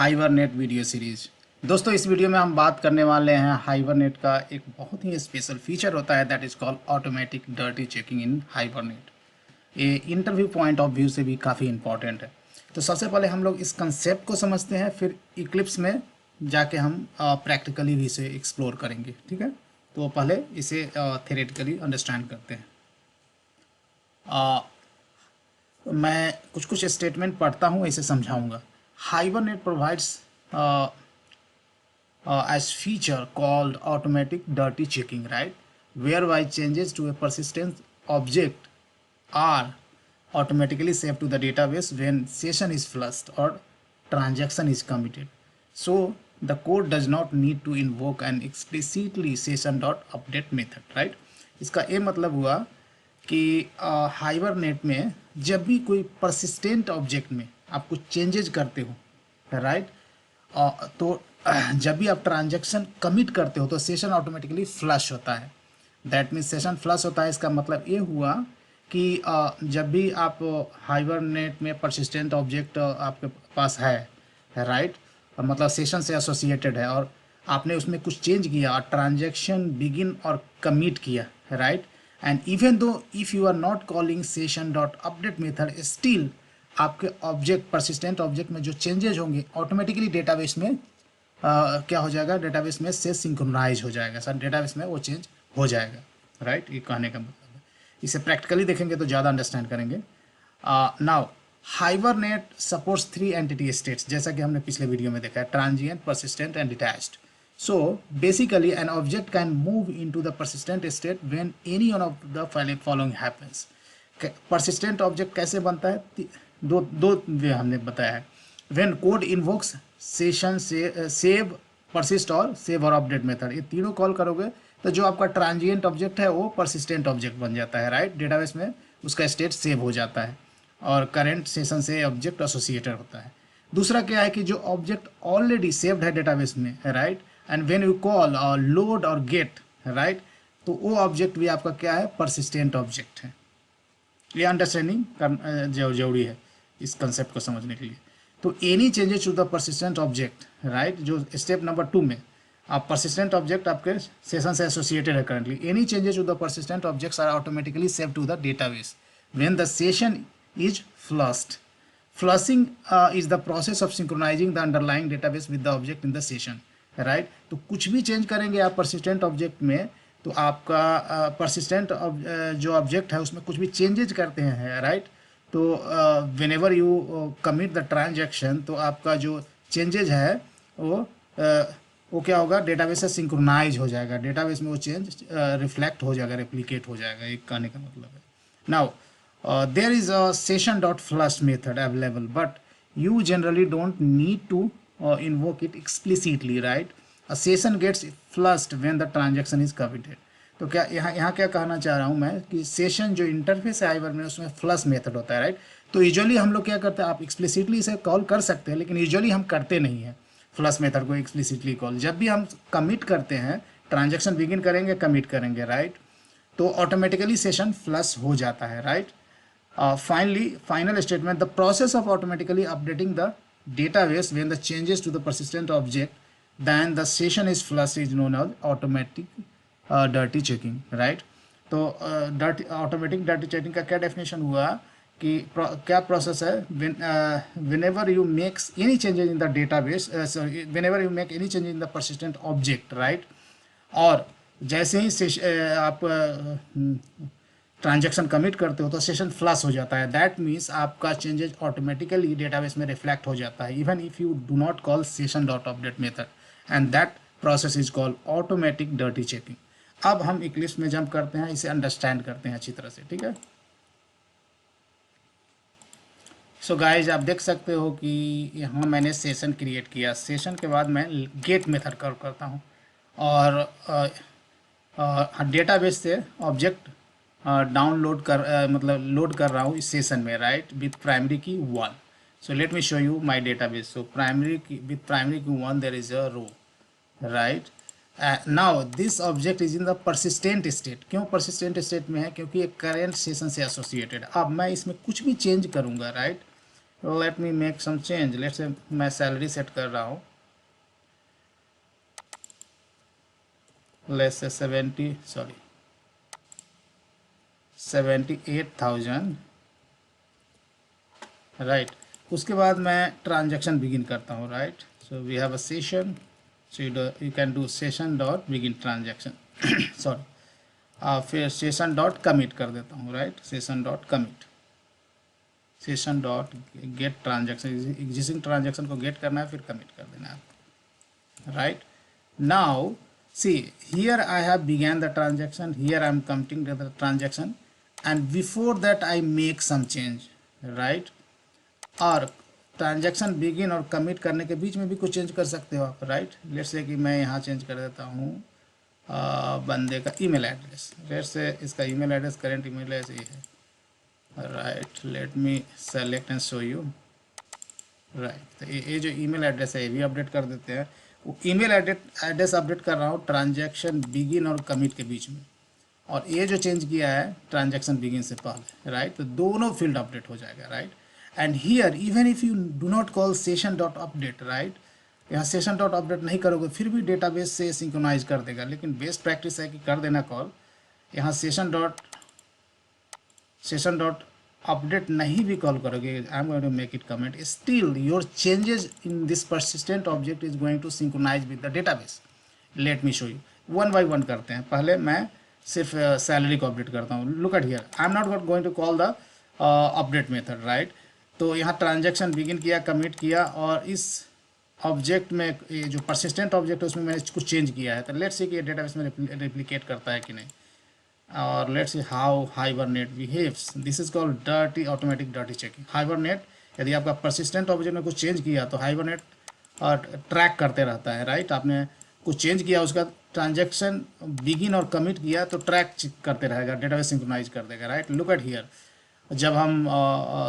Hibernate video series. दोस्तों, इस video में हम बात करने वाले हैं हाइबरनेट का एक बहुत ही स्पेशल फीचर होता है, that is called automatic dirty checking in hibernate. ये इंटरव्यू पॉइंट ऑफ व्यू से भी काफ़ी इंपॉर्टेंट है। तो सबसे पहले हम लोग इस कंसेप्ट को समझते हैं, फिर इक्लिप्स में जाके हम प्रैक्टिकली भी इसे एक्सप्लोर करेंगे। ठीक है, तो पहले इसे थ्योरेटिकली अंडरस्टैंड करते हैं। मैं कुछ कुछ स्टेटमेंट पढ़ता हूँ, इसे समझाऊंगा। Hibernate provides as feature called automatic dirty checking, right? Whereby changes to a persistent object are automatically saved to the database when session is flushed or transaction is committed. So the code does not need to invoke an explicitly session.update method, right? इसका ये मतलब हुआ कि hibernate में जब भी कोई persistent object में आप कुछ चेंजेस करते हो, राइट, तो जब भी आप ट्रांजैक्शन कमिट करते हो तो सेशन ऑटोमेटिकली फ्लश होता है। दैट मीन्स सेशन फ्लश होता है। इसका मतलब ये हुआ कि जब भी आप हाइबरनेट में परसिस्टेंट ऑब्जेक्ट आपके पास है, राइट, मतलब सेशन से एसोसिएटेड है और आपने उसमें कुछ चेंज किया और ट्रांजैक्शन बिगिन और कमिट किया, right, and even though if you are not calling session dot update method, still आपके ऑब्जेक्ट परसिस्टेंट ऑब्जेक्ट में जो चेंजेज होंगे ऑटोमेटिकली डेटाबेस में क्या हो जाएगा, डेटाबेस में से सिंक्रोनाइज हो जाएगा सर, डेटाबेस में वो चेंज हो जाएगा, राइट। ये कहने का मतलब है। इसे प्रैक्टिकली देखेंगे तो ज़्यादा अंडरस्टैंड करेंगे। Now hibernate supports 3 entity states, जैसा कि हमने पिछले वीडियो में देखा है, transient, persistent and detached. So basically an object can move into the persistent state when any one of the following happens. persistent object कैसे बनता है? दो वे हमने बताया है। when code invokes session से save, persist और save और update मेथड, ये तीनों कॉल करोगे तो जो आपका ट्रांजिएंट ऑब्जेक्ट है वो persistent ऑब्जेक्ट बन जाता है, राइट। डेटाबेस में उसका स्टेट सेव हो जाता है और करेंट सेशन से ऑब्जेक्ट एसोसिएटेड होता है। दूसरा क्या है कि जो ऑब्जेक्ट ऑलरेडी सेव्ड है डेटाबेस में, right, and when you call और लोड और गेट, राइट, तो वो ऑब्जेक्ट भी आपका क्या है, परसिस्टेंट ऑब्जेक्ट है। ये अंडरस्टैंडिंग जरूरी है इस कंसेप्ट को समझने के लिए। तो any changes to the persistent object, right, जो स्टेप नंबर 2 में आप परसिस्टेंट ऑब्जेक्ट आपके सेशन से एसोसिएटेड है currently, any changes to the persistent objects are automatically save to the database when the session is flushed. Flushing is the process of synchronizing the underlying database with the object in the session, right? तो कुछ भी change करेंगे आप persistent object में तो आपका persistent जो object है उसमें कुछ भी चेंजेज करते हैं, राइट, तो whenever you commit the transaction तो आपका जो चेंजेज है वो क्या होगा, डेटाबेस से सिंक्रोनाइज हो जाएगा, डेटाबेस में वो चेंज रिफ्लेक्ट हो जाएगा, रेप्लिकेट हो जाएगा। एक कहने का मतलब है। Now there is a session.flush method available, but you generally don't need to invoke it explicitly, right? A session gets flushed when the transaction is committed. तो क्या यहाँ क्या कहना चाह रहा हूँ मैं कि सेशन जो इंटरफेस है हाइबर में उसमें फ्लश मेथड होता है, राइट। तो यूजुअली हम लोग क्या करते हैं, आप एक्सप्लिसिटली इसे कॉल कर सकते हैं लेकिन यूजुअली हम करते नहीं हैं फ्लश मेथड को एक्सप्लिसिटली कॉल। जब भी हम कमिट करते हैं, ट्रांजेक्शन बिगिन करेंगे, कमिट करेंगे, राइट, तो ऑटोमेटिकली सेशन फ्लश हो जाता है, right. Finally, final statement, the process of automatically updating the database when the changes to the persistent object then the session is flushed is known as automatic dirty checking, right? तो automatic dirty checking का क्या definition हुआ कि क्या process है, whenever you make any changes in the database, whenever you make any changes in the persistent object, right, और जैसे ही आप ट्रांजैक्शन कमिट करते हो तो सेशन फ्लश हो जाता है। दैट मीन्स आपका चेंजेस ऑटोमेटिकली डेटाबेस में रिफ्लेक्ट हो जाता है even if you do not call session dot update method, and that process is called automatic dirty checking. अब हम इक्लिप्स में जंप करते हैं, इसे अंडरस्टैंड करते हैं अच्छी तरह से, ठीक है। सो गाइज आप देख सकते हो कि यहाँ मैंने सेशन क्रिएट किया, सेशन के बाद मैं गेट मेथड कॉल करता हूँ और डेटाबेस से ऑब्जेक्ट डाउनलोड मतलब लोड कर रहा हूँ इस सेशन में, right, with primary key 1। So let me show you my database. So primary key with primary key 1 there is a row, right. Now this object is in the persistent state. क्यों persistent state में है? क्योंकि एक current session से associated. अब मैं इसमें कुछ भी चेंज करूँगा, right, let me make some change, let's say मैं सैलरी सेट कर रहा हूँ, लेट्स से 78,000, राइट। उसके बाद मैं ट्रांजैक्शन बिगिन करता हूँ, right. So we have a session, so you can do session dot begin transaction sorry, फिर सेशन डॉट कमिट कर देता हूँ, right. Session dot commit, session dot get transaction, existing transaction को गेट करना है, फिर कमिट कर देना है, right. Now see, here I have began the transaction, here I am committing the transaction, and before that I make some change, right। और transaction begin और commit करने के बीच में भी कुछ चेंज कर सकते हो आप, राइट। लेट्स से कि मैं यहाँ चेंज कर देता हूँ बंदे का ईमेल एड्रेस, लेट्स से इसका email address current email address ये है, right. Let me select and show you, right. तो ये जो ईमेल एड्रेस है ये भी अपडेट कर देते हैं। वो ईमेल एड्रेस अपडेट कर रहा हूँ ट्रांजैक्शन बिगिन और कमिट के बीच में, और ये जो चेंज किया है ट्रांजैक्शन बिगिन से पहले, राइट। तो दोनों फील्ड अपडेट हो जाएगा, right. And here even if you do not call session dot update, right, यहाँ सेशन डॉट अपडेट नहीं करोगे फिर भी डेटाबेस से सिंक्रोनाइज कर देगा, लेकिन बेस्ट प्रैक्टिस है कि कर देना कॉल। यहाँ सेशन डॉट अपडेट नहीं भी कॉल करोगे, I am going to make it comment, still your changes in this persistent object is going to synchronise with the database. Let me show you, one by one करते हैं। पहले मैं सिर्फ salary को update करता हूँ। Look at here, I am not going to call the update method, right. तो यहाँ ट्रांजैक्शन बिगिन किया, कमिट किया, और इस ऑब्जेक्ट में ये जो परसिस्टेंट ऑब्जेक्ट है उसमें मैंने कुछ चेंज किया है। तो लेट्स सी कि ये डेटाबेस में रेप्लिकेट करता है कि नहीं, और let's see how Hibernate behaves. This is called dirty automatic dirty checking. Hibernate, यदि आपका persistent ऑब्जेक्ट में कुछ चेंज किया तो Hibernate ट्रैक करते रहता है, राइट। आपने कुछ चेंज किया, उसका ट्रांजैक्शन बिगिन और कमिट किया तो ट्रैक करते रहेगा, डेटाबेस सिंक्रोनाइज कर देगा, राइट। लुक एट हियर, जब हम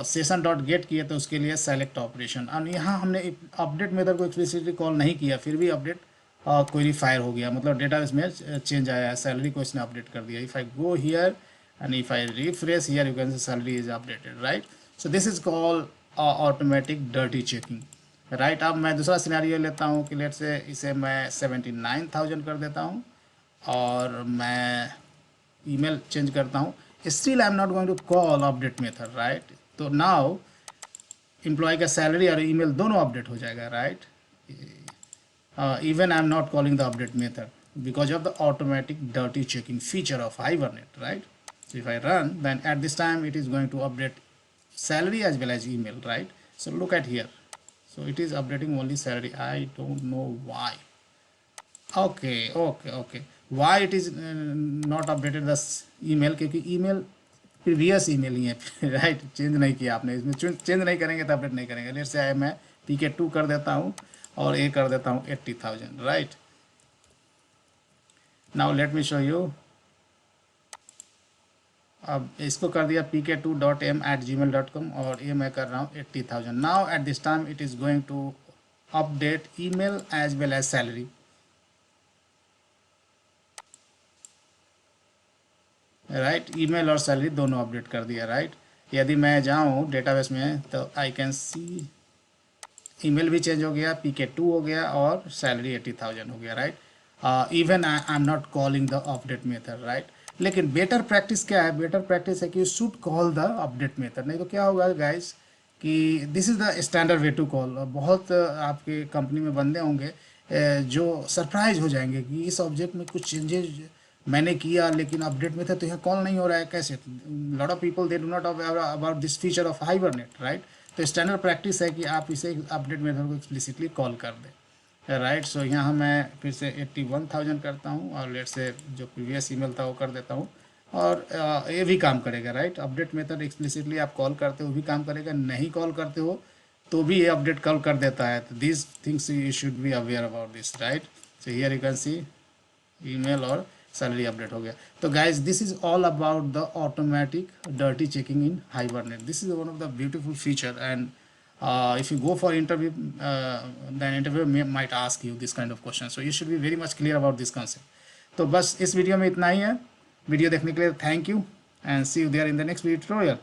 सेशन डॉट गेट किए तो उसके लिए सेलेक्ट ऑपरेशन, और यहाँ हमने अपडेट मेथड को एक्सप्लिसिटली कॉल नहीं किया, फिर भी अपडेट क्वेरी फायर हो गया, मतलब डेटाबेस में चेंज आया है, सैलरी को इसने अपडेट कर दिया। If I go here and if I refresh here, you can see salary is updated, right. So this is called automatic dirty checking, right. अब मैं दूसरा सिनेरियो लेता हूँ कि लेट से इसे मैं 79,000 कर देता हूँ, और मैं ईमेल चेंज करता हूँ। Still I am not going to call update method, right. तो नाउ एम्प्लॉय का सैलरी और ईमेल दोनों अपडेट हो जाएगा, right. Even I am not calling the update method because of the automatic dirty checking feature of Hibernate, right. So if I run, then at this time it is going to update salary as well as email, right. So look at here, so it is updating only salary. I don't know why. Okay, why it is not updated the email, क्योंकि email previous email ही है right, change नहीं किया आपने, इसमें change नहीं करेंगे तो update नहीं करेंगे। लेट्स से मैं PK2 कर देता हूँ और ये कर देता हूँ 80,000, right. Now let me show you, अब इसको कर दिया pk2.m@gmail.com और ये मैं कर रहा हूँ 80,000। Now at this time it is going to update email as well as salary, right. Email और सैलरी दोनों अपडेट कर दिया, राइट। यदि मैं जाऊँ डेटाबेस में तो आई कैन सी ईमेल भी चेंज हो गया, PK2 हो गया, और सैलरी 80,000 हो गया, right. Even I am not calling the update method, right. लेकिन बेटर प्रैक्टिस क्या है, बेटर प्रैक्टिस है कि you should call the update method, नहीं तो क्या होगा गाइस कि this is the standard way to call. बहुत आपके कंपनी में बंदे होंगे जो सरप्राइज हो जाएंगे कि इस ऑब्जेक्ट में कुछ चेंजेस मैंने किया लेकिन अपडेट में था तो यहाँ कॉल नहीं हो रहा है, कैसे। Lot of people they do not aware about this feature of hibernate, right. तो स्टैंडर्ड प्रैक्टिस है कि आप इसे अपडेट मेथड को एक्सप्लिसिटली कॉल कर दें, राइट। सो यहाँ मैं फिर से 81,000 करता हूँ, और लेट से जो प्रीवियस ईमेल था वो कर देता हूँ, और ये भी काम करेगा, राइट। अपडेट मेथड एक्सप्लिसिटली आप कॉल करते हो भी काम करेगा, नहीं कॉल करते हो तो भी ये अपडेट कॉल कर देता है। तो this things you should be aware about this, right. So here you can see email और सैलरी अपडेट हो गया। तो guys this is all about the automatic dirty checking in hibernate. This is one of the beautiful feature, and if you go for interview, then interviewer might ask you this kind of question, so you should be very much clear about this concept. तो बस इस video में इतना ही है। Video देखने के लिए thank you, and see you there in the next video tutorial.